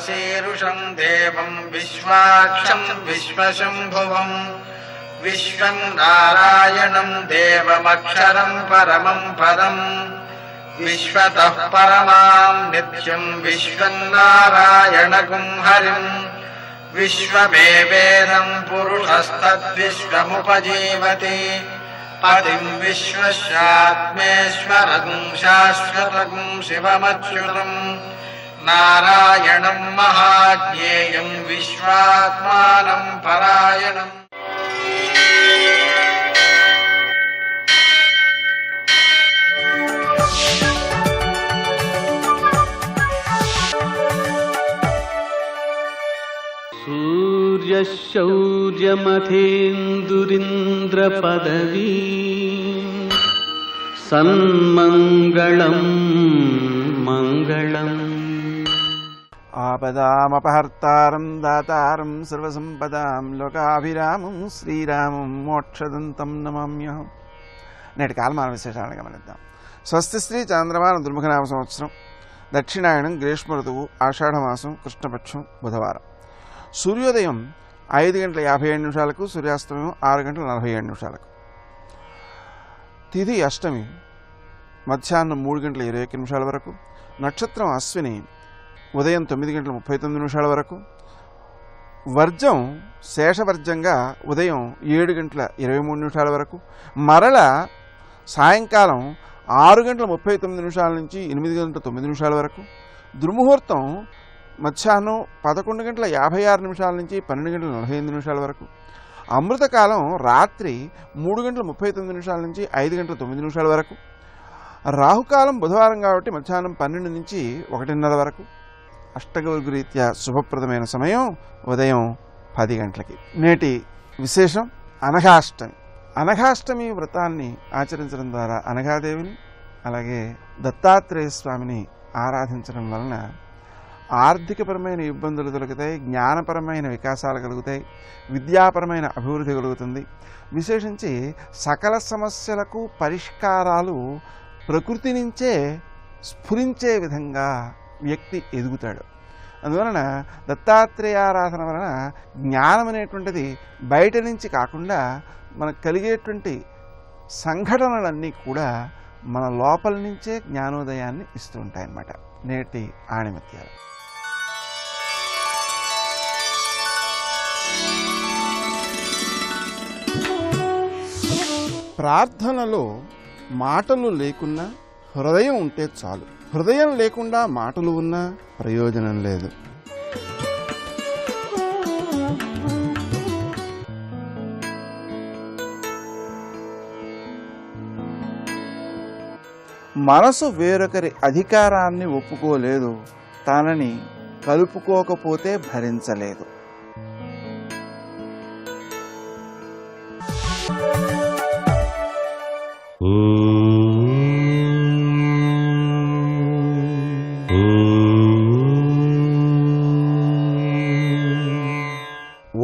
विश्वशीरुषं देवं विश्वाक्षं विश्वशम्भुवं विश्वं नारायणं देवमक्षरं परमं पदं विश्वतः परमां नित्यं विश्वं नारायणगुं हरिं विश्वमेवेदं पुरुषस्तद्विश्वमुपजीवति पतिं विश्वस्यात्मेश्वरं शाश्वतं शिवमच्युतं नारायणं महाज्ञेयं विश्वात्मानं परायणम्। सूर्यशौर्यमथेन्दुरिन्द्रपदवी सन्मङ्गलं मङ्गलम्। आपदामपहर्तारं दातारं सर्वसंपदां लोकाभिरामं శ్రీరామం మోక్షదంతం నమామ్యహం। నేటి కాలమాన విశేషాలను గమనిద్దాం. స్వస్తి శ్రీ చాంద్రమాన దుర్ముఖనామ సంవత్సరం, దక్షిణాయనం, గ్రీష్మ ఋతువు, ఆషాఢమాసం, కృష్ణపక్షం, బుధవారం. సూర్యోదయం 5:57 సూర్యాస్తమయం 6:47. తిథి అష్టమి మధ్యాహ్నం 3:21 వరకు. నక్షత్రం అశ్విని ఉదయం 9:39 వరకు. వర్జం శేషవర్జంగా ఉదయం 7:23 వరకు. మరల సాయంకాలం 6:39 నుంచి 8:09 వరకు. దుర్ముహూర్తం మధ్యాహ్నం 11:56 నుంచి 12:45 వరకు. అమృతకాలం రాత్రి 3:39 నుంచి 5:09 వరకు. రాహుకాలం బుధవారం కాబట్టి మధ్యాహ్నం 12 నుంచి 1:30 వరకు. అష్టగౌర్గరీత్యా శుభప్రదమైన సమయం ఉదయం 10 గంటలకి. నేటి విశేషం అనఘాష్టమి. అనఘాష్టమి వ్రతాన్ని ఆచరించడం ద్వారా అనఘాదేవిని అలాగే దత్తాత్రేయ స్వామిని ఆరాధించడం వలన ఆర్థికపరమైన ఇబ్బందులు తొలగుతాయి, జ్ఞానపరమైన వికాసాలు కలుగుతాయి, విద్యాపరమైన అభివృద్ధి కలుగుతుంది. విశేషించి సకల సమస్యలకు పరిష్కారాలు ప్రకృతి నుంచే స్ఫురించే విధంగా వ్యక్తి ఎదుగుతాడు. అందువలన దత్తాత్రేయారాధన వలన జ్ఞానం అనేటువంటిది బయట నుంచి కాకుండా మనకు కలిగేటువంటి సంఘటనలన్నీ కూడా మన లోపల నుంచే జ్ఞానోదయాన్ని ఇస్తూ ఉంటాయన్నమాట. నేటి ఆణిమత్యాలు. ప్రార్థనలో మాటలు లేకున్నా హృదయం ఉంటే చాలు. హృదయం లేకుండా మాటలు ఉన్నా ప్రయోజనం లేదు. మనసు వేరొకరి అధికారాన్ని ఒప్పుకోలేదు, తనని కలుపుకోకపోతే భరించలేదు.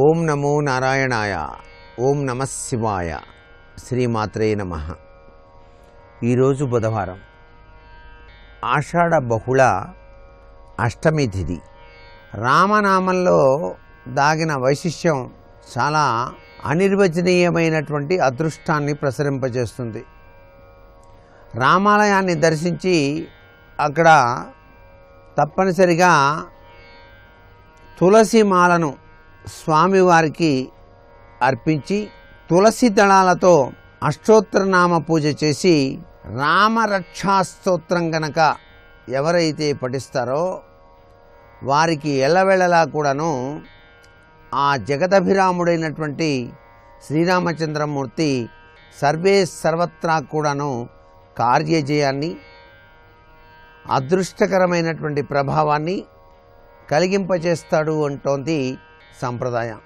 ఓం నమో నారాయణాయ. ఓం నమః శివాయ. శ్రీమాత్రే నమః. ఈరోజు బుధవారం, ఆషాఢ బహుళ అష్టమి తిథి. రామనామంలో దాగిన వైశిష్యం చాలా అనిర్వచనీయమైనటువంటి అదృష్టాన్ని ప్రసరింపజేస్తుంది. రామాలయాన్ని దర్శించి అక్కడ తప్పనిసరిగా తులసి మాలను స్వామివారికి అర్పించి తులసి దళాలతో అష్టోత్తరనామ పూజ చేసి రామరక్షాస్తోత్రం గనక ఎవరైతే పఠిస్తారో వారికి ఎల్లవేళలా కూడాను ఆ జగదభిరాముడైనటువంటి శ్రీరామచంద్రమూర్తి సర్వే సర్వత్రా కూడాను కార్యజయాన్ని, అదృష్టకరమైనటువంటి ప్రభావాన్ని కలిగింపచేస్తాడు అంటోంది సంప్రదాయం.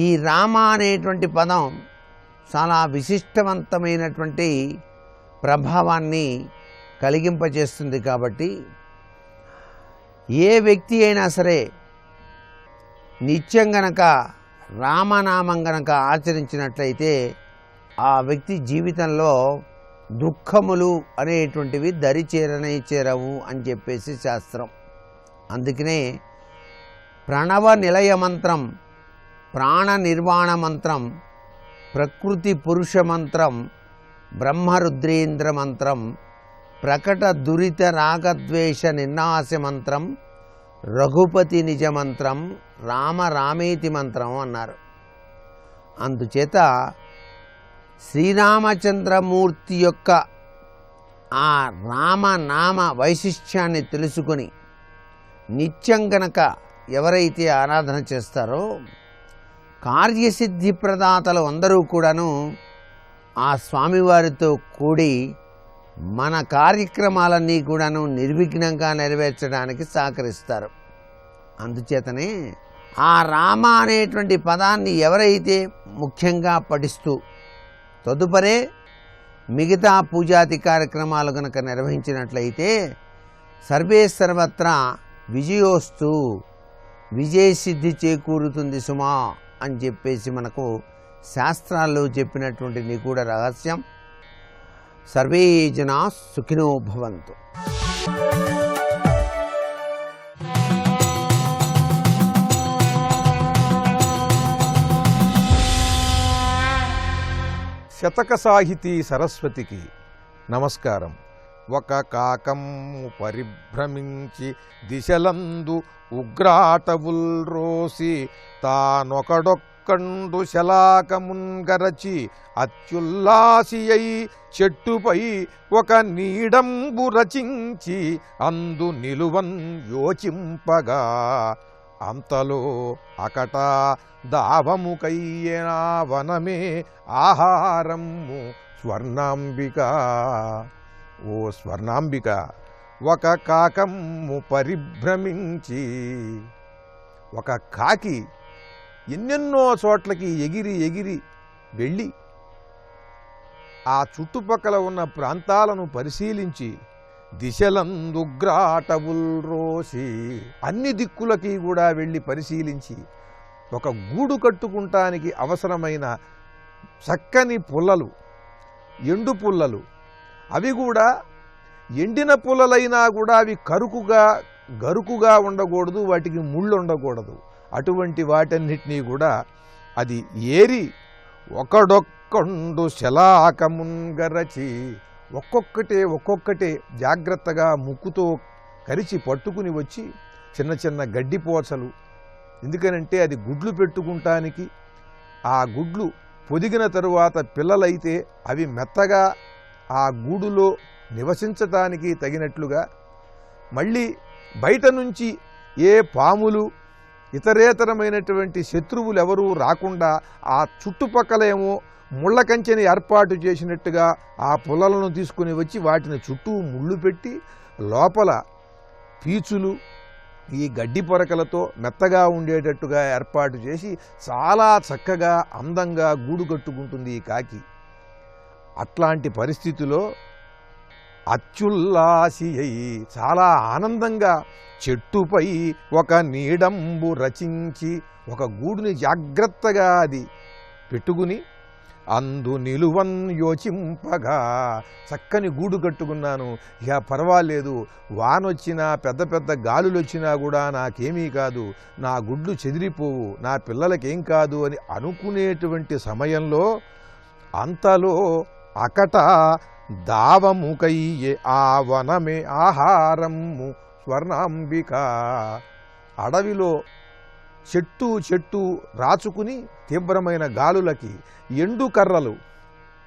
ఈ రామ అనేటువంటి పదం చాలా విశిష్టవంతమైనటువంటి ప్రభావాన్ని కలిగింపచేస్తుంది. కాబట్టి ఏ వ్యక్తి అయినా సరే నిత్యం గనక రామనామం గనక ఆచరించినట్లయితే ఆ వ్యక్తి జీవితంలో దుఃఖములు అనేటువంటివి దరి చేరవు అని చెప్పేసి శాస్త్రం. అందుకనే ప్రణవ నిలయ మంత్రం, ప్రాణ నిర్వాణ మంత్రం, ప్రకృతి పురుష మంత్రం, బ్రహ్మరుద్రేంద్ర మంత్రం, ప్రకట దురిత రాగద్వేష నిర్నాశ మంత్రం, రఘుపతి నిజ మంత్రం, రామ రామేతి మంత్రం అన్నారు. అందుచేత శ్రీరామచంద్రమూర్తి యొక్క ఆ రామనామ వైశిష్ట్యాన్ని తెలుసుకొని నిత్యం గనక ఎవరైతే ఆరాధన చేస్తారో కార్యసిద్ధి ప్రదాతలు అందరూ కూడాను ఆ స్వామివారితో కూడి మన కార్యక్రమాలన్నీ కూడాను నిర్విఘ్నంగా నెరవేర్చడానికి సహకరిస్తారు. అందుచేతనే ఆ రామ అనేటువంటి పదాన్ని ఎవరైతే ముఖ్యంగా పఠిస్తూ తదుపరే మిగతా పూజాది కార్యక్రమాలు కనుక నిర్వహించినట్లయితే సర్వే సర్వత్రా విజయోస్తు, విజయసిద్ధి చేకూరుతుంది సుమా అని చెప్పేసి మనకు శాస్త్రాల్లో చెప్పినటువంటి నిగూఢ రహస్యం. సర్వే జనా సుఖినో భవంతు. శతక సాహితీ సరస్వతికి నమస్కారం. ఒక కాకమ్ము పరిభ్రమించి దిశలందు ఉగ్రాటవుల్రోసి తానొకడొక్కండు శలాకమున్గరచి అత్యుల్లాసియై చెట్టుపై ఒక నీడంబు రచించి అందు నిలువన్ యోచింపగా అంతలో అకట దావముకయ్యనా వనమే ఆహారము స్వర్ణాంబిక. ఓ స్వర్ణాంబిక, ఒక కాకమ్ము పరిభ్రమించి, ఒక కాకి ఎన్నెన్నో చోట్లకి ఎగిరి ఎగిరి వెళ్ళి ఆ చుట్టుపక్కల ఉన్న ప్రాంతాలను పరిశీలించి దిశలందుగ్రాటవుల్రోసి అన్ని దిక్కులకి కూడా వెళ్ళి పరిశీలించి ఒక గూడు కట్టుకుంటానికి అవసరమైన చక్కని పుల్లలు, ఎండు పుల్లలు, అవి కూడా ఎండిన పుల్లలైనా కూడా అవి గరుకుగా ఉండకూడదు, వాటికి ముళ్ళు ఉండకూడదు. అటువంటి వాటన్నిటినీ కూడా అది ఏరి ఒకడొక్కండు శలాకమున్గరచి ఒక్కొక్కటే జాగ్రత్తగా ముక్కుతో కరిచి పట్టుకుని వచ్చి చిన్న చిన్న గడ్డిపోచలు, ఎందుకనంటే అది గుడ్లు పెట్టుకుంటానికి, ఆ గుడ్లు పొదిగిన తరువాత పిల్లలైతే అవి మెత్తగా ఆ గూడులో నివసించటానికి తగినట్లుగా, మళ్ళీ బయట నుంచి ఏ పాములు ఇతరేతరమైనటువంటి శత్రువులు ఎవరూ రాకుండా ఆ చుట్టుపక్కలేమో ముళ్ళ కంచెని ఏర్పాటు చేసినట్టుగా ఆ పుల్లలను తీసుకుని వచ్చి వాటిని చుట్టూ ముళ్ళు పెట్టి లోపల పీచులు ఈ గడ్డి పొరకలతో మెత్తగా ఉండేటట్టుగా ఏర్పాటు చేసి చాలా చక్కగా అందంగా గూడు కట్టుకుంటుంది ఈ కాకి. అట్లాంటి పరిస్థితిలో అత్యుల్లాసి అయి చాలా ఆనందంగా చెట్టుపై ఒక నీడంబు రచించి ఒక గూడుని జాగ్రత్తగా అది పెట్టుకుని అందు నిలువన్ యోచింపగా, చక్కని గూడు కట్టుకున్నాను, ఇక పర్వాలేదు, వానొచ్చినా పెద్ద పెద్ద గాలులు వచ్చినా కూడా నాకేమీ కాదు, నా గుడ్లు చెదిరిపోవు, నా పిల్లలకేం కాదు అని అనుకునేటువంటి సమయంలో అంతలో అకట దావముకయ్యే ఆ వనమే ఆహారము స్వర్ణాంబిక. అడవిలో చెట్టు రాచుకుని తీవ్రమైన గాలులకి ఎండు కర్రలు,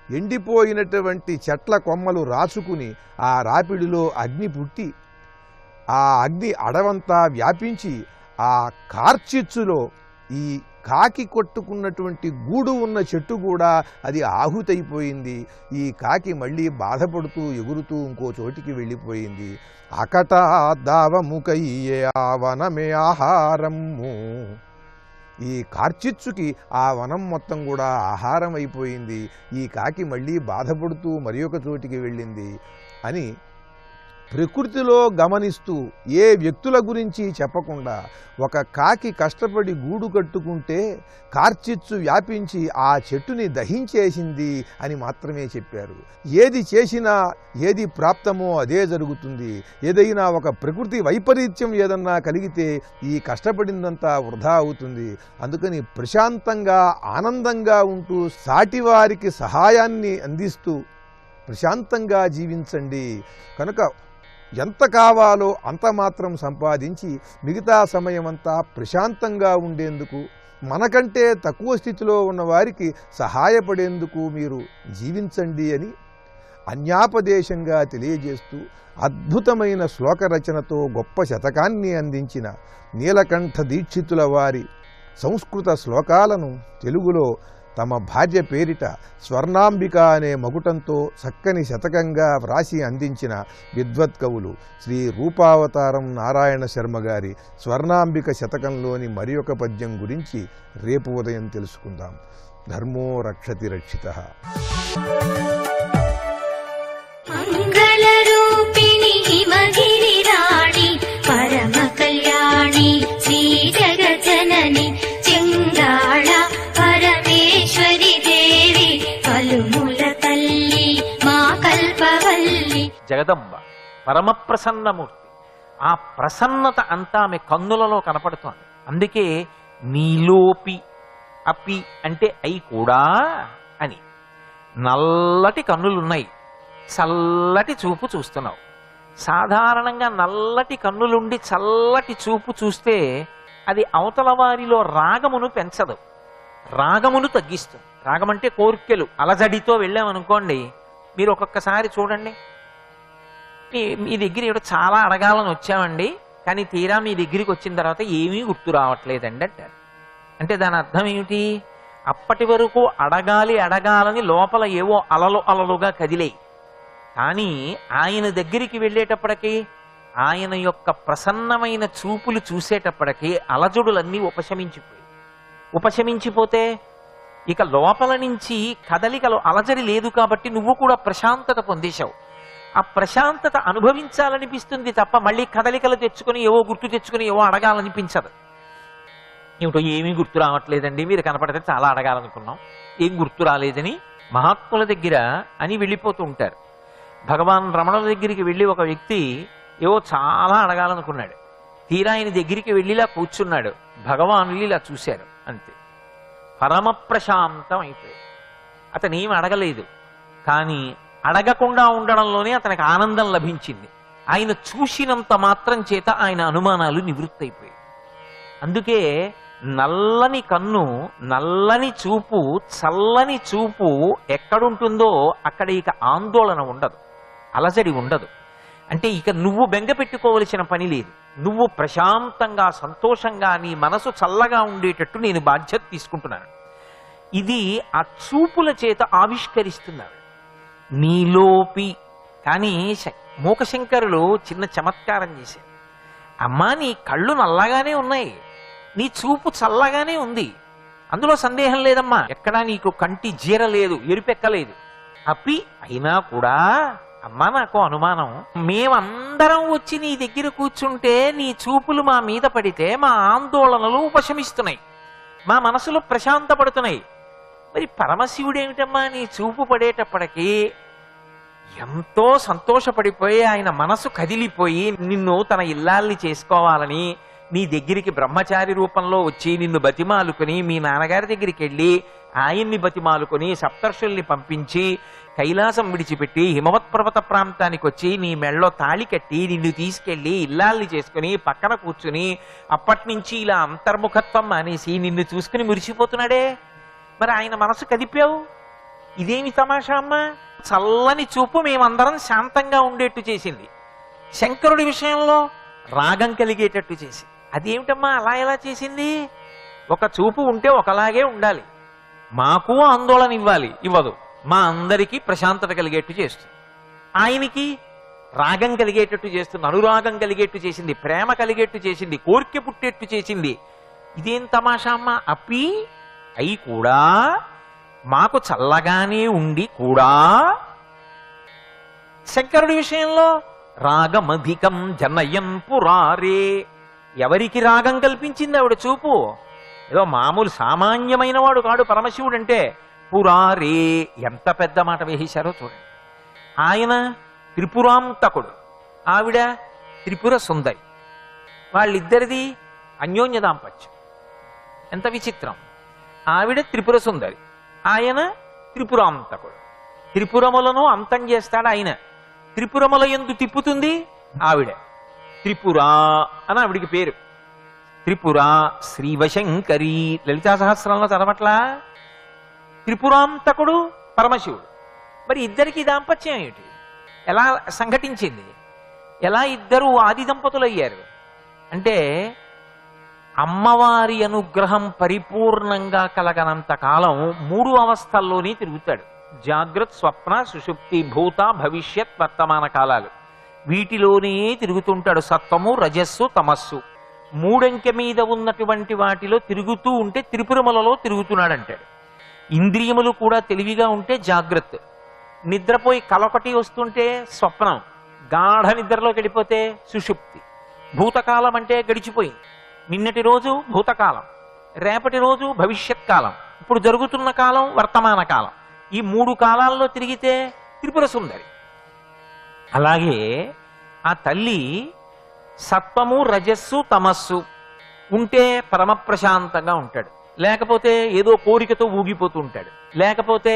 ఎండిపోయినటువంటి చెట్ల కొమ్మలు రాచుకుని ఆ రాపిడిలో అగ్ని పుట్టి ఆ అగ్ని అడవంతా వ్యాపించి ఆ కార్చిచ్చులో ఈ కాకి కొట్టుకున్నటువంటి గూడు ఉన్న చెట్టు కూడా అది ఆహుతైపోయింది. ఈ కాకి మళ్ళీ బాధపడుతూ ఎగురుతూ ఇంకో చోటికి వెళ్ళిపోయింది. అకట దావముకయ్యే ఆ వనమే ఆహారము. ఈ కార్చిచ్చుకి ఆ వనం మొత్తం కూడా ఆహారం అయిపోయింది. ఈ కాకి మళ్ళీ బాధపడుతూ మరి ఒక చోటికి వెళ్ళింది అని ప్రకృతిలో గమనిస్తూ ఏ వ్యక్తుల గురించి చెప్పకుండా ఒక కాకి కష్టపడి గూడు కట్టుకుంటే కార్చిచ్చు వ్యాపించి ఆ చెట్టుని దహించేసింది అని మాత్రమే చెప్పారు. ఏది చేసినా ఏది ప్రాప్తమో అదే జరుగుతుంది. ఏదైనా ఒక ప్రకృతి వైపరీత్యం ఏదన్నా కలిగితే ఈ కష్టపడిందంతా వృధా అవుతుంది. అందుకని ప్రశాంతంగా ఆనందంగా ఉంటూ సాటివారికి సహాయాన్ని అందిస్తూ ప్రశాంతంగా జీవించండి. కనుక ఎంత కావాలో అంత మాత్రం సంపాదించి మిగతా సమయమంతా ప్రశాంతంగా ఉండేందుకు, మనకంటే తక్కువ స్థితిలో ఉన్న వారికి సహాయపడేందుకు మీరు జీవించండి అని అన్యాపదేశంగా తెలియజేస్తూ అద్భుతమైన శ్లోక రచనతో గొప్ప శతకాన్ని అందించిన నీలకంఠ దీక్షితుల వారి సంస్కృత శ్లోకాలను తెలుగులో తమ భార్య పేరిట స్వర్ణాంబిక అనే మగుటంతో చక్కని శతకంగా వ్రాసి అందించిన విద్వత్కవులు శ్రీ రూపావతారం నారాయణ శర్మ గారి స్వర్ణాంబిక శతకంలోని మరి ఒక పద్యం గురించి రేపు ఉదయం తెలుసుకుందాం. ధర్మో రక్షతి రక్షితః. మంగళరూపిణి హిమగిరిరాణి పరమ కళ్యాణి శ్రీ జగజ్జనని చెంగాళ పరమేశ్వరి దేవి కలుముల తల్లి మా కల్పవల్లి. జగదంబ పరమ ప్రసన్నమూర్తి. ఆ ప్రసన్నత అంతా ఆమె కన్నులలో కనపడుతోంది. అందుకే నీలోపి, అపి అంటే అయి కూడా అని. నల్లటి కన్నులున్నాయి, చల్లటి చూపు చూస్తున్నావు. సాధారణంగా నల్లటి కన్నులుండి చల్లటి చూపు చూస్తే అది అవతల వారిలో రాగమును పెంచదు, రాగమును తగ్గిస్తుంది. రాగం అంటే కోర్కెలు, అలజడితో వెళ్ళామనుకోండి. మీరు ఒక్కొక్కసారి చూడండి, మీ దగ్గర ఏదో చాలా అడగాలని వచ్చామండి, కానీ తీరా మీ దగ్గరికి వచ్చిన తర్వాత ఏమీ గుర్తు రావట్లేదండి అంటారు. అంటే దాని అర్థం ఏమిటి? అప్పటి వరకు అడగాలని లోపల ఏవో అలలుగా కదిలేయి. కానీ ఆయన దగ్గరికి వెళ్ళేటప్పటికీ, ఆయన యొక్క ప్రసన్నమైన చూపులు చూసేటప్పటికీ అలజడులన్నీ ఉపశమించిపోతే ఇక లోపల నుంచి కదలికలు అలజడి లేదు. కాబట్టి నువ్వు కూడా ప్రశాంతత పొందేశావు. ఆ ప్రశాంతత అనుభవించాలనిపిస్తుంది తప్ప మళ్ళీ కదలికలు తెచ్చుకొని ఏవో గుర్తు తెచ్చుకొని ఏవో అడగాలనిపించదు. ఏమిటో ఏమీ గుర్తు రావట్లేదండి, మీరు కనపడితే చాలా అడగాలనుకున్నాం, ఏం గుర్తు రాలేదని మహాత్ముల దగ్గర అని వెళ్ళిపోతూ ఉంటారు. భగవాన్ రమణుల దగ్గరికి వెళ్ళి ఒక వ్యక్తి ఏవో చాలా అడగాలనుకున్నాడు. తీరా ఆయన దగ్గరికి వెళ్ళి ఇలా కూర్చున్నాడు. భగవానులు ఇలా చూశారు, అంతే. పరమ ప్రశాంతం అయిపోయాడు. అతను ఏమి అడగలేదు, కానీ అడగకుండా ఉండడంలోనే అతనికి ఆనందం లభించింది. ఆయన చూసినంత మాత్రం చేత ఆయన అనుమానాలు నివృత్తి అయిపోయాయి. అందుకే నల్లని కన్ను, నల్లని చూపు, చల్లని చూపు ఎక్కడుంటుందో అక్కడ ఇక ఆందోళన ఉండదు, అలజడి ఉండదు. అంటే ఇక నువ్వు బెంగ పెట్టుకోవలసిన పని లేదు. నువ్వు ప్రశాంతంగా సంతోషంగా నీ మనసు చల్లగా ఉండేటట్టు నేను బాధ్యత తీసుకుంటున్నాను. ఇది ఆ చూపుల చేత ఆవిష్కరిస్తున్నారు. నీలోపి. కానీ మూకశంకరులు చిన్న చమత్కారం చేశారు. అమ్మా, నీ కళ్ళు నల్లగానే ఉన్నాయి, నీ చూపు చల్లగానే ఉంది, అందులో సందేహం లేదమ్మా, ఎక్కడా నీకు కంటి జీర లేదు, ఎరుపెక్కలేదు. అపి అయినా కూడా అమ్మా నాకు అనుమానం, మేమందరం వచ్చి నీ దగ్గర కూర్చుంటే నీ చూపులు మా మీద పడితే మా ఆందోళనలు ఉపశమిస్తున్నాయి, మా మనసులు ప్రశాంతపడుతున్నాయి. మరి పరమశివుడేమిటమ్మా నీ చూపు పడేటప్పటికీ ఎంతో సంతోషపడిపోయి ఆయన మనసు కదిలిపోయి నిన్ను తన ఇల్లాల్ని చేసుకోవాలని నీ దగ్గరికి బ్రహ్మచారి రూపంలో వచ్చి నిన్ను బతిమాలుకుని మీ నాన్నగారి దగ్గరికి వెళ్ళి ఆయన్ని బతిమాలుకుని సప్తర్షుల్ని పంపించి కైలాసం విడిచిపెట్టి హిమవత్ పర్వత ప్రాంతానికి వచ్చి నీ మెళ్ళలో తాళి కట్టి నిన్ను తీసుకెళ్లి ఇల్లాల్ని చేసుకుని పక్కన కూర్చుని అప్పటి నుంచి ఇలా అంతర్ముఖత్వం మానేసి నిన్ను చూసుకుని మురిసిపోతున్నాడే. మరి ఆయన మనసు కదిపావు. ఇదేమి తమాషా అమ్మా? చల్లని చూపు మేమందరం శాంతంగా ఉండేట్టు చేసింది. శంకరుడి విషయంలో రాగం కలిగేటట్టు చేసింది. అదేమిటమ్మా అలా ఎలా చేసింది? ఒక చూపు ఉంటే ఒకలాగే ఉండాలి, మాకు ఆందోళన ఇవ్వదు, మా అందరికీ ప్రశాంతత కలిగేట్టు చేస్తుంది. ఆయనకి రాగం కలిగేటట్టు చేస్తుంది, అనురాగం కలిగేట్టు చేసింది, ప్రేమ కలిగేట్టు చేసింది, కోరిక పుట్టేట్టు చేసింది. ఇదేం తమాషా అమ్మా? అపి అయి కూడా మాకు చల్లగానే ఉండి కూడా. శంకరుడి విషయంలో రాగమధికం జనయన్ పురారే. ఎవరికి రాగం కల్పించింది ఆవిడ చూపు? ఏదో మామూలు సామాన్యమైన వాడు కాడు పరమశివుడు అంటే. పురారే, ఎంత పెద్ద మాట వేసేశారో చూడండి. ఆయన త్రిపురాంతకుడు, ఆవిడ త్రిపుర సుందరి. వాళ్ళిద్దరిది అన్యోన్య దాంపత్యం. ఎంత విచిత్రం! ఆవిడ త్రిపుర సుందరి, ఆయన త్రిపురాంతకుడు. త్రిపురములను అంతం చేస్తాడు ఆయన. త్రిపురముల యందు తిప్పుతుంది ఆవిడ. త్రిపుర అని ఆవిడికి పేరు. త్రిపుర శ్రీవశంకరి. లలితా సహస్రంలో చదవట్లా? త్రిపురాంతకుడు పరమశివుడు. మరి ఇద్దరికి దాంపత్యం ఏమిటి? ఎలా సంఘటించింది? ఎలా ఇద్దరు ఆది దంపతులయ్యారు అంటే, అమ్మవారి అనుగ్రహం పరిపూర్ణంగా కలగనంత కాలం 3 అవస్థల్లోనే తిరుగుతాడు. జాగ్రత్త, స్వప్న, సుషుప్తి, భూత, భవిష్యత్, వర్తమాన కాలాలు. వీటిలోనే తిరుగుతుంటాడు. సత్వము, రజస్సు, తమస్సు 3 అంకె మీద ఉన్నటువంటి వాటిలో తిరుగుతూ ఉంటే త్రిపురములలో తిరుగుతున్నాడంటాడు. ఇంద్రియములు కూడా తెలివిగా ఉంటే జాగ్రత్త, నిద్రపోయి కలొకటి వస్తుంటే స్వప్నం, గాఢ నిద్రలోకి వెళ్ళిపోతే సుషుప్తి. భూతకాలం అంటే గడిచిపోయింది. నిన్నటి రోజు భూతకాలం, రేపటి రోజు భవిష్యత్ కాలం, ఇప్పుడు జరుగుతున్న కాలం వర్తమాన కాలం. ఈ 3 కాలాల్లో తిరిగితే త్రిపుర సుందరి. అలాగే ఆ తల్లి సత్వము, రజస్సు, తమస్సు ఉంటే పరమ ప్రశాంతంగా ఉంటాడు. లేకపోతే ఏదో కోరికతో ఊగిపోతూ ఉంటాడు. లేకపోతే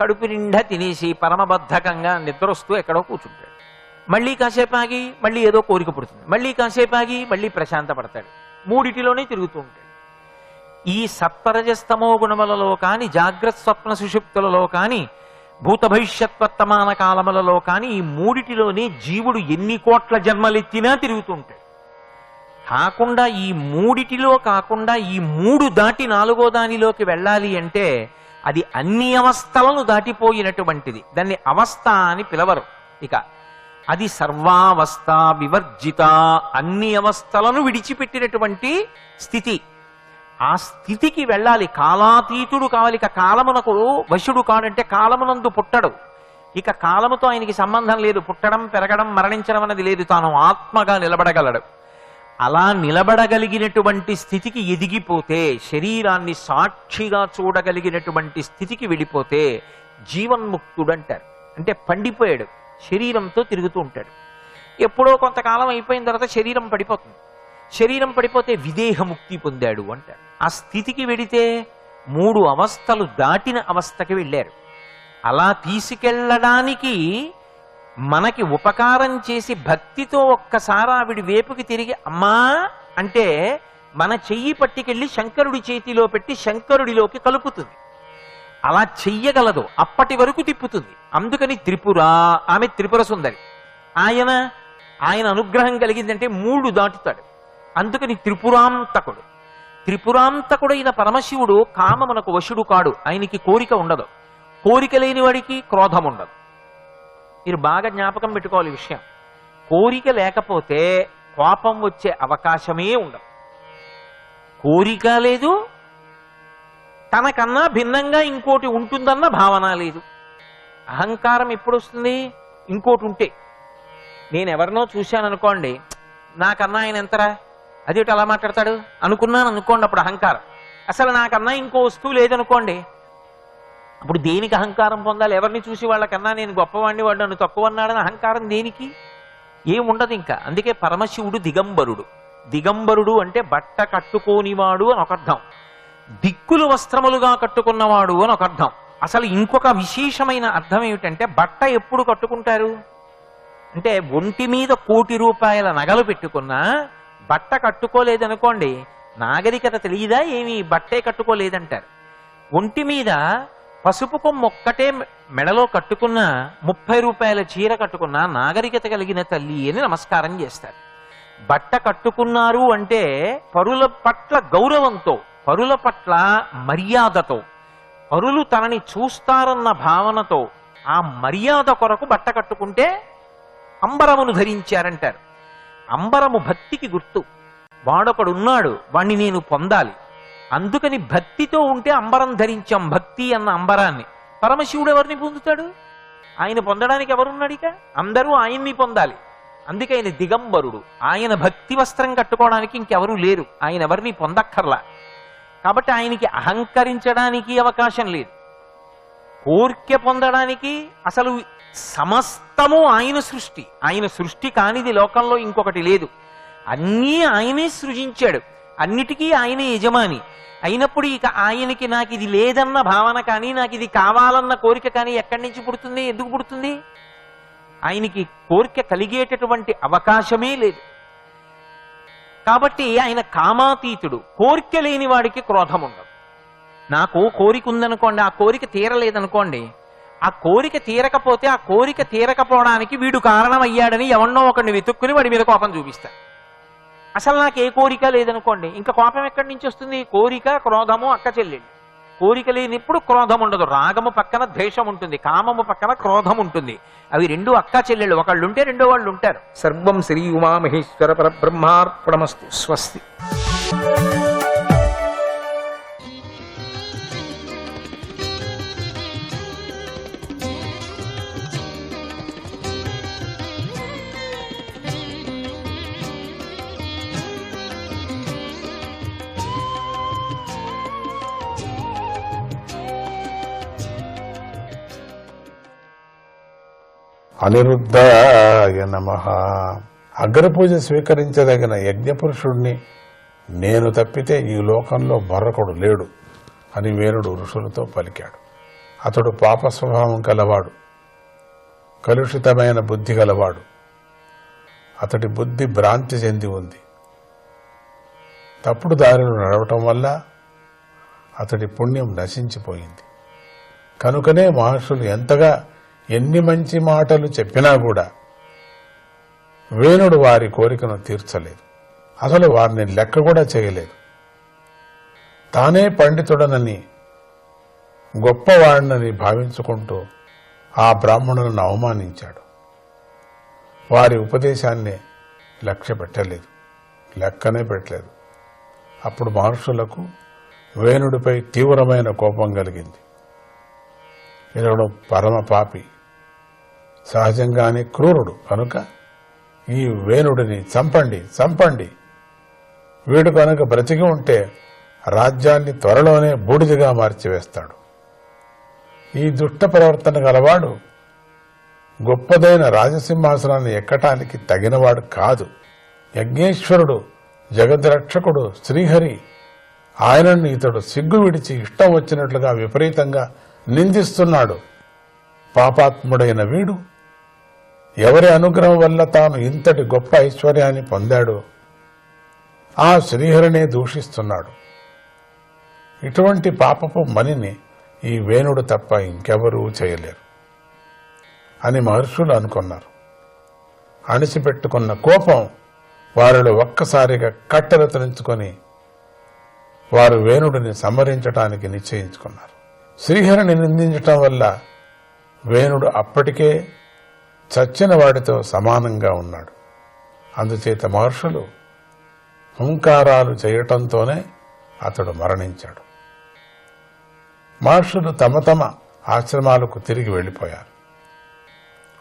కడుపు నిండా తినేసి పరమబద్ధకంగా నిద్రొస్తూ ఎక్కడో కూర్చుంటాడు. మళ్ళీ కాసేపు ఆగి మళ్ళీ ఏదో కోరిక పుడుతుంది. మళ్ళీ కాసేపు ఆగి మళ్ళీ ప్రశాంత పడతాడు. 3 తిరుగుతూ ఉంటాడు. ఈ సత్వరజస్తమో గుణములలో కాని, జాగ్రత్త, స్వప్న, సుషుప్తులలో కాని, భూత భవిష్యత్ వర్తమాన కాలములలో కాని ఈ 3 జీవుడు ఎన్ని కోట్ల జన్మలెత్తినా తిరుగుతూ ఉంటాడు. కాకుండా ఈ 3 కాకుండా ఈ 3 దాటి 4వ దానిలోకి వెళ్ళాలి అంటే అది అన్ని అవస్థలను దాటిపోయినటువంటిది. దాన్ని అవస్థ అని పిలవరు. ఇక అది సర్వావస్థ వివర్జిత, అన్ని అవస్థలను విడిచిపెట్టినటువంటి స్థితి. ఆ స్థితికి వెళ్ళాలి. కాలాతీతుడు కావాలి. ఇక కాలమునకు వశుడు కాడంటే కాలమునందు పుట్టడు. ఇక కాలముతో ఆయనకి సంబంధం లేదు. పుట్టడం, పెరగడం, మరణించడం అన్నది లేదు. తాను ఆత్మగా నిలబడగలడు. అలా నిలబడగలిగినటువంటి స్థితికి ఎదిగిపోతే, శరీరాన్ని సాక్షిగా చూడగలిగినటువంటి స్థితికి వెళ్ళిపోతే జీవన్ముక్తుడు అంటారు. అంటే పండిపోయాడు, శరీరంతో తిరుగుతూ ఉంటాడు. ఎప్పుడో కొంతకాలం అయిపోయిన తర్వాత శరీరం పడిపోతుంది. శరీరం పడిపోతే విదేహముక్తి పొందాడు అంటారు. ఆ స్థితికి వెడితే 3 అవస్థలు దాటిన అవస్థకి వెళ్ళారు. అలా తీసుకెళ్ళడానికి మనకి ఉపకారం చేసి భక్తితో ఒక్కసారి ఆవిడి వేపుకి తిరిగి అమ్మా అంటే మన చెయ్యి పట్టుకెళ్ళి శంకరుడి చేతిలో పెట్టి శంకరుడిలోకి కలుపుతుంది. అలా చెయ్యగలదు. అప్పటి వరకు తిప్పుతుంది. అందుకని త్రిపుర, ఆమె త్రిపుర సుందరి. ఆయన అనుగ్రహం కలిగిందంటే 3 దాటుతాడు. అందుకని త్రిపురాంతకుడు. త్రిపురాంతకుడైన పరమశివుడు కామమునకు వశుడు కాడు. ఆయనకి కోరిక ఉండదు. కోరిక లేని వాడికి క్రోధం ఉండదు. మీరు బాగా జ్ఞాపకం పెట్టుకోవాలి విషయం. కోరిక లేకపోతే కోపం వచ్చే అవకాశమే ఉండదు. కోరిక లేదు, తనకన్నా భిన్నంగా ఇంకోటి ఉంటుందన్న భావన లేదు. అహంకారం ఎప్పుడు వస్తుంది? ఇంకోటి ఉంటే. నేను ఎవరినో చూశాను అనుకోండి, నాకన్నా ఆయన ఎంతరా, అదేంటి అలా మాట్లాడతాడు అనుకున్నాను అనుకోండి, అప్పుడు అహంకారం. అసలు నాకన్నా ఇంకో వస్తువు లేదనుకోండి, అప్పుడు దేనికి అహంకారం పొందాలి? ఎవరిని చూసి వాళ్ళకన్నా నేను గొప్పవాడిని, వాడు నన్ను తక్కువ అన్నాడని అహంకారం దేనికి? ఏముండదు ఇంకా. అందుకే పరమశివుడు దిగంబరుడు. దిగంబరుడు అంటే బట్ట కట్టుకోనివాడు అని ఒక అర్థం, దిక్కులు వస్త్రములుగా కట్టుకున్నవాడు అని ఒక అర్థం. అసలు ఇంకొక విశేషమైన అర్థం ఏమిటంటే, బట్ట ఎప్పుడు కట్టుకుంటారు అంటే ఒంటి మీద 1 కోటి రూపాయల నగలు పెట్టుకున్నా బట్ట కట్టుకోలేదనుకోండి, నాగరికత తెలియదా ఏమి? బట్టే కట్టుకోలేదంటారు. ఒంటి మీద పసుపు కొమ్మొక్కటే మెడలో కట్టుకున్న 30 రూపాయల చీర కట్టుకున్న నాగరికత కలిగిన తల్లి అని నమస్కారం చేస్తారు. బట్ట కట్టుకున్నారు అంటే పరుల పట్ల గౌరవంతో, పరుల పట్ల మర్యాదతో, పరులు తనని చూస్తారన్న భావనతో ఆ మర్యాద కొరకు బట్ట కట్టుకుంటే అంబరమును ధరించారంటారు. అంబరము భక్తికి గుర్తు. వాడొకడున్నాడు, వాణ్ణి నేను పొందాలి, అందుకని భక్తితో ఉంటే అంబరం ధరించాం. భక్తి అన్న అంబరాన్ని. పరమశివుడు ఎవరిని పొందుతాడు? ఆయన పొందడానికి ఎవరున్నాడు? ఇక అందరూ ఆయన్ని పొందాలి. అందుకే ఆయన దిగంబరుడు. ఆయన భక్తి వస్త్రం కట్టుకోవడానికి ఇంకెవరూ లేరు. ఆయన ఎవరిని పొందక్కర్లా. కాబట్టి ఆయనకి అహంకరించడానికి అవకాశం లేదు. కోర్కె పొందడానికి అసలు సమస్తము ఆయన సృష్టి. ఆయన సృష్టి కానిది లోకంలో ఇంకొకటి లేదు. అన్నీ ఆయనే సృజించాడు. అన్నిటికీ ఆయనే యజమాని అయినప్పుడు ఇక ఆయనకి నాకు ఇది లేదన్న భావన కానీ, నాకు ఇది కావాలన్న కోరిక కానీ ఎక్కడి నుంచి పుడుతుంది? ఎందుకు పుడుతుంది? ఆయనకి కోరిక కలిగేటటువంటి అవకాశమే లేదు. కాబట్టి ఆయన కామాతీతుడు. కోరిక లేని వాడికి క్రోధం ఉండదు. నాకు కోరిక ఉందనుకోండి, ఆ కోరిక తీరలేదనుకోండి, ఆ కోరిక తీరకపోతే ఆ కోరిక తీరకపోవడానికి వీడు కారణమయ్యాడని ఎవన్నో ఒకడిని వెతుక్కుని వాడి మీద కోపం చూపిస్తాడు. అసలు నాకు ఏ కోరిక లేదనుకోండి, ఇంకా కోపం ఎక్కడి నుంచి వస్తుంది? కోరిక క్రోధము అక్క చెల్లెళ్ళు. కోరిక లేనిప్పుడు క్రోధం ఉండదు. రాగము పక్కన ద్వేషం ఉంటుంది, కామము పక్కన క్రోధం ఉంటుంది. అవి రెండు అక్క చెల్లెళ్ళు. ఒకళ్ళు ఉంటే రెండో వాళ్ళు ఉంటారు. సర్వం శ్రీ ఉమామహేశ్వర పరబ్రహ్మార్పణమస్తు. స్వస్తి. అనిరుద్ధాయ నమః. అగ్రపూజ స్వీకరించదగిన యజ్ఞపురుషుణ్ణి నేను తప్పితే ఈ లోకంలో మరొకడు లేడు అని వేణుడు ఋషులతో పలికాడు. అతడు పాప స్వభావం కలవాడు, కలుషితమైన బుద్ధి గలవాడు. అతడి బుద్ధి భ్రాంతి చెంది ఉంది. తప్పుడు దారిలో నడవటం వల్ల అతడి పుణ్యం నశించిపోయింది. కనుకనే మహర్షులు ఎంతగా ఎన్ని మంచి మాటలు చెప్పినా కూడా వేణుడు వారి కోరికను తీర్చలేదు. అసలు వారిని లెక్క కూడా చేయలేదు. తానే పండితుడనని, గొప్పవాడినని భావించుకుంటూ ఆ బ్రాహ్మణులను అవమానించాడు. వారి ఉపదేశాన్ని లక్ష్య పెట్టలేదు, లెక్కనే పెట్టలేదు. అప్పుడు మహర్షులకు వేణుడిపై తీవ్రమైన కోపం కలిగింది. ఇతడు పరమ పాపి, సహజంగానే క్రూరుడు కనుక ఈ వేణుడిని చంపండి, చంపండి. వీడు కనుక బ్రతికి ఉంటే రాజ్యాన్ని త్వరలోనే బూడిదగా మార్చివేస్తాడు. ఈ దుష్ట ప్రవర్తన గలవాడు గొప్పదైన రాజసింహాసనాన్ని ఎక్కటానికి తగినవాడు కాదు. యజ్ఞేశ్వరుడు, జగద్రక్షకుడు శ్రీహరి, ఆయనను ఇతడు సిగ్గు విడిచి ఇష్టం వచ్చినట్లుగా విపరీతంగా నిందిస్తున్నాడు. పాపాత్ముడైన వీడు ఎవరి అనుగ్రహం వల్ల తాను ఇంతటి గొప్ప ఐశ్వర్యాన్ని పొందాడో ఆ శ్రీహరినే దూషిస్తున్నాడు. ఇటువంటి పాపపు మనిని ఈ వేణుడు తప్ప ఇంకెవరూ చేయలేరు అని మహర్షులు అనుకున్నారు. అణిచిపెట్టుకున్న కోపం వారిలో ఒక్కసారిగా కట్టెలతరించుకొని వారు వేణుడిని సంహరించటానికి నిశ్చయించుకున్నారు. శ్రీహరిని నిందించటం వల్ల వేణుడు అప్పటికే చచ్చిన వాడితో సమానంగా ఉన్నాడు. అందుచేత మహర్షులు హుంకారాలు చేయటంతోనే అతడు మరణించాడు. మహర్షులు తమ తమ ఆశ్రమాలకు తిరిగి వెళ్లిపోయారు.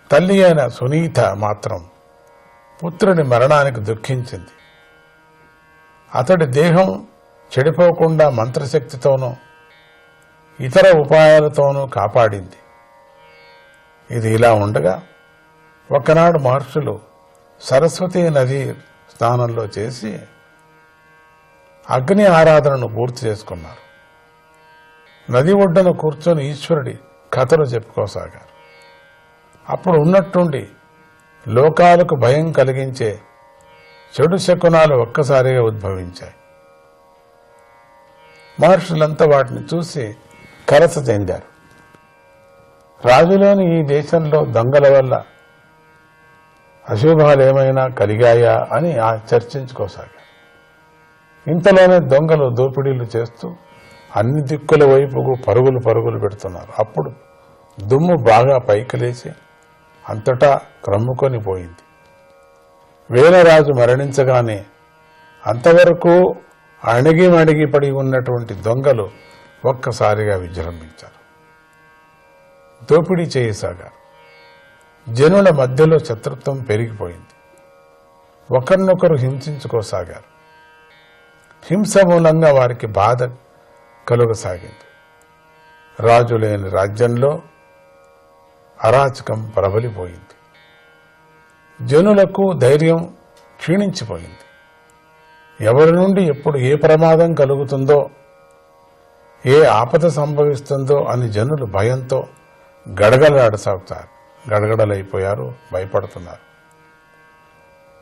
తల్లి అయిన సునీత మాత్రం పుత్రుని మరణానికి దుఃఖించింది. అతడి దేహం చెడిపోకుండా మంత్రశక్తితోనూ ఇతర ఉపాయాలతోనూ కాపాడింది. ఇది ఇలా ఉండగా ఒకనాడు మహర్షులు సరస్వతీ నది స్నానంలో చేసి అగ్ని ఆరాధనను పూర్తి చేసుకున్నారు. నది ఒడ్డున కూర్చొని ఈశ్వరుడి కథలు చెప్పుకోసాగారు. అప్పుడు ఉన్నట్టుండి లోకాలకు భయం కలిగించే చెడు శకునాలు ఒక్కసారిగా ఉద్భవించాయి. మహర్షులంతా వాటిని చూసి కలత చెందారు. రాజులోని ఈ దేశంలో దొంగల వల్ల అశుభాలేమైనా కలిగాయా అని చర్చించుకోసాగారు. ఇంతలోనే దొంగలు దోపిడీలు చేస్తూ అన్ని దిక్కుల వైపుకు పరుగులు పెడుతున్నారు. అప్పుడు దుమ్ము బాగా పైకి లేచి అంతటా క్రమ్ముకొని పోయింది. వేలరాజు మరణించగానే అంతవరకు అణిగి పడి ఉన్నటువంటి దొంగలు ఒక్కసారిగా విజృంభించారు. దోపిడీ చేయసాగారు. జనుల మధ్యలో శత్రుత్వం పెరిగిపోయింది. ఒకరినొకరు హింసించుకోసాగారు. హింస మూలంగా వారికి బాధ కలుగసాగింది. రాజు లేని రాజ్యంలో అరాచకం ప్రబలిపోయింది. జనులకు ధైర్యం క్షీణించిపోయింది. ఎవరి నుండి ఎప్పుడు ఏ ప్రమాదం కలుగుతుందో, ఏ ఆపద సంభవిస్తుందో అని జనులు భయంతో గడగడలైపోయారు, భయపడుతున్నారు.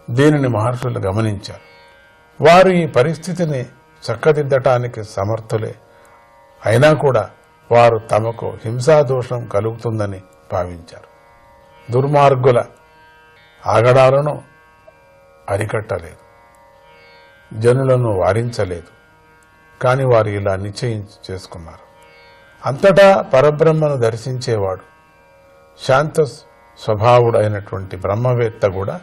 దీనిని మహర్షులు గమనించారు. వారు ఈ పరిస్థితిని చక్కదిద్దటానికి సమర్థులే. అయినా కూడా వారు తమకు హింసాదోషం కలుగుతుందని భావించారు. దుర్మార్గుల ఆగడాలను అరికట్టలేదు, జనులను వారించలేదు. కాని వారు ఇలా చేసుకున్నారు. అంతటా పరబ్రహ్మను దర్శించేవాడు, శాంత స్వభావుడు అయినటువంటి బ్రహ్మవేత్త కూడా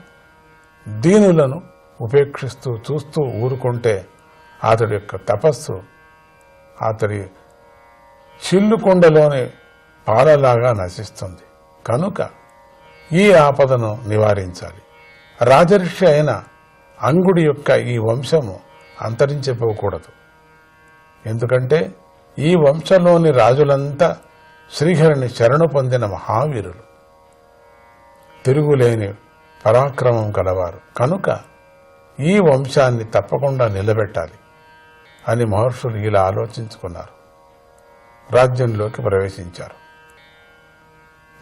దీనులను ఉపేక్షిస్తూ చూస్తూ ఊరుకుంటే అతడి యొక్క తపస్సు అతడి చిల్లుకొండలోని పాలలాగా నశిస్తుంది. కనుక ఈ ఆపదను నివారించాలి. రాజర్షి అయిన అంగుడి యొక్క ఈ వంశము అంతరించిపోకూడదు. ఎందుకంటే ఈ వంశంలోని రాజులంతా శ్రీహరిని శరణు పొందిన మహావీరులు, తిరుగులేని పరాక్రమం కలవారు. కనుక ఈ వంశాన్ని తప్పకుండా నిలబెట్టాలి అని మహర్షులు ఇలా ఆలోచించుకున్నారు. రాజ్యంలోకి ప్రవేశించారు.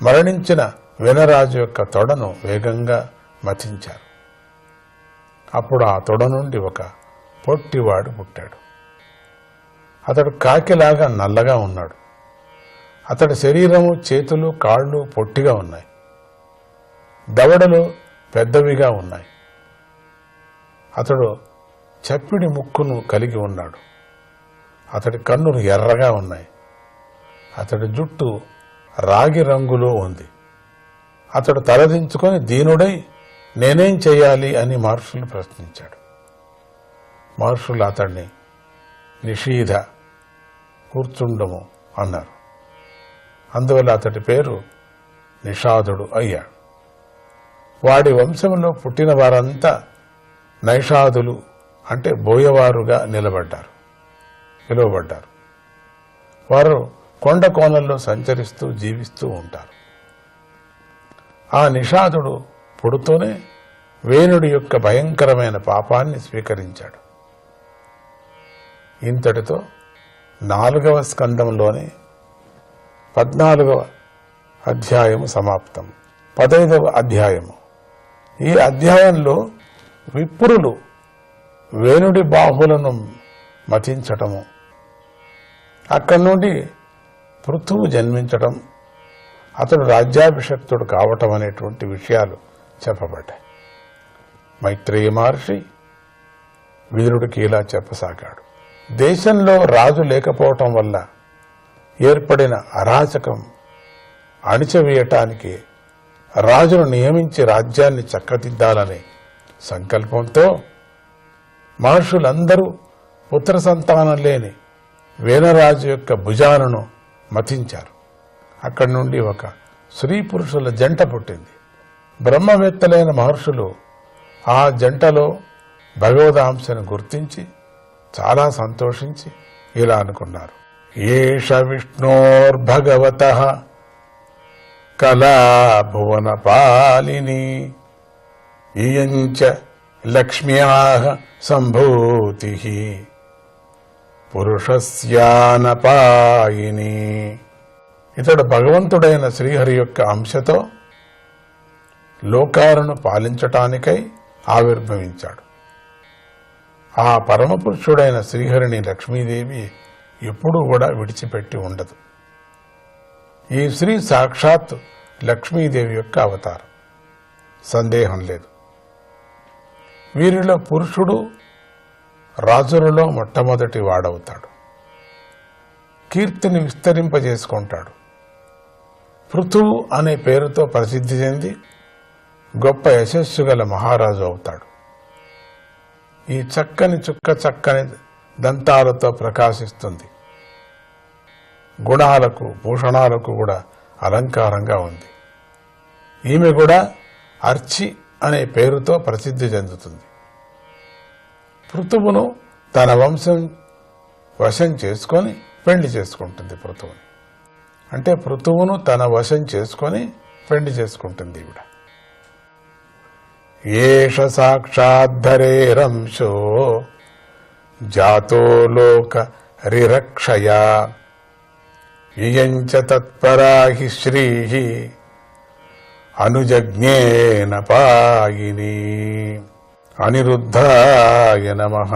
మరణించిన వెనరాజు యొక్క తొడను వేగంగా మథించారు. అప్పుడు ఆ తొడ నుండి ఒక పొట్టివాడు పుట్టాడు. అతడు కాకిలాగా నల్లగా ఉన్నాడు. అతడి శరీరము, చేతులు, కాళ్ళు పొట్టిగా ఉన్నాయి. దవడలు పెద్దవిగా ఉన్నాయి. అతడు చప్పిడి ముక్కును కలిగి ఉన్నాడు. అతడి కన్నులు ఎర్రగా ఉన్నాయి. అతడి జుట్టు రాగి రంగులో ఉంది. అతడు తలదించుకొని దీనుడై నేనేం చేయాలి అని మహర్షులు ప్రశ్నించాడు. మహర్షులు అతడిని నిషీధ, కూర్చుండము అన్నారు. అందువల్ల అతడి పేరు నిషాదుడు అయ్యాడు. వాడి వంశంలో పుట్టిన వారంతా నైషాదులు అంటే బోయవారుగా పిలువబడ్డారు. వారు కొండ కోణల్లో సంచరిస్తూ జీవిస్తూ ఉంటారు. ఆ నిషాదుడు పుడుతూనే వేణుడి యొక్క భయంకరమైన పాపాన్ని స్వీకరించాడు. ఇంతటితో 4వ స్కందంలోని 14వ అధ్యాయము సమాప్తం. 15వ అధ్యాయము. ఈ అధ్యాయంలో విప్రులు వేణుడి బాహులను మతించటము, అక్కడి నుండి పృథువు జన్మించటం, అతడు రాజ్యాభిషక్తుడు కావటం అనేటువంటి విషయాలు చెప్పబడ్డాయి. మైత్రేయ మహర్షి విదురుడికి ఇలా చెప్పసాగాడు. దేశంలో రాజు లేకపోవటం వల్ల ఏర్పడిన అరాచకం అణిచివేయటానికి రాజును నియమించి రాజ్యాన్ని చక్కదిద్దాలనే సంకల్పంతో మహర్షులందరూ పుత్ర సంతానం లేని వేనరాజు యొక్క భుజాలను మతించారు. అక్కడి నుండి ఒక స్త్రీ పురుషుల జంట పుట్టింది. బ్రహ్మవేత్తలైన మహర్షులు ఆ జంటలో భగవదాంశను గుర్తించి చాలా సంతోషించి ఇలా అనుకున్నారు. ఏష విష్ణోర్భగవతః కళా భువన పాలిని ఇయంచ లక్ష్మ్యాః సంభూతిః పురుషస్యానపాయిని. ఇతడు భగవంతుడైన శ్రీహరి యొక్క అంశతో లోకాలను పాలించటానికై ఆవిర్భవించాడు. ఆ పరమపురుషుడైన శ్రీహరిని లక్ష్మీదేవి ఎప్పుడూ కూడా విడిచిపెట్టి ఉండదు. ఈ శ్రీ సాక్షాత్ లక్ష్మీదేవి యొక్క అవతారం, సందేహం లేదు. వీరిలో పురుషుడు రాజులలో మొట్టమొదటి వాడవుతాడు. కీర్తిని విస్తరింపజేసుకుంటాడు. పృథువు అనే పేరుతో ప్రసిద్ధి చెంది గొప్ప యశస్సు గల మహారాజు అవుతాడు. ఈ చక్కని చక్కని దంతాలతో ప్రకాశిస్తుంది. గుణాలకు భూషణాలకు కూడా అలంకారంగా ఉంది. ఈమె కూడా అర్చి అనే పేరుతో ప్రసిద్ధి చెందుతుంది. పృథువును తన వంశం వశం చేసుకొని పెళ్లి చేసుకుంటుంది. పృథువుని అంటే పృథువును తన వశం చేసుకొని పెళ్లి చేసుకుంటుంది ఈవిడ. ఏష సాక్షాద్ధరేరంశో జాతో లోక రిరక్షయా ఇయంచ తత్పరా హి శ్రీ అనుజజ్ఞేన పాయిని. అనిరుద్ధాయ నమః.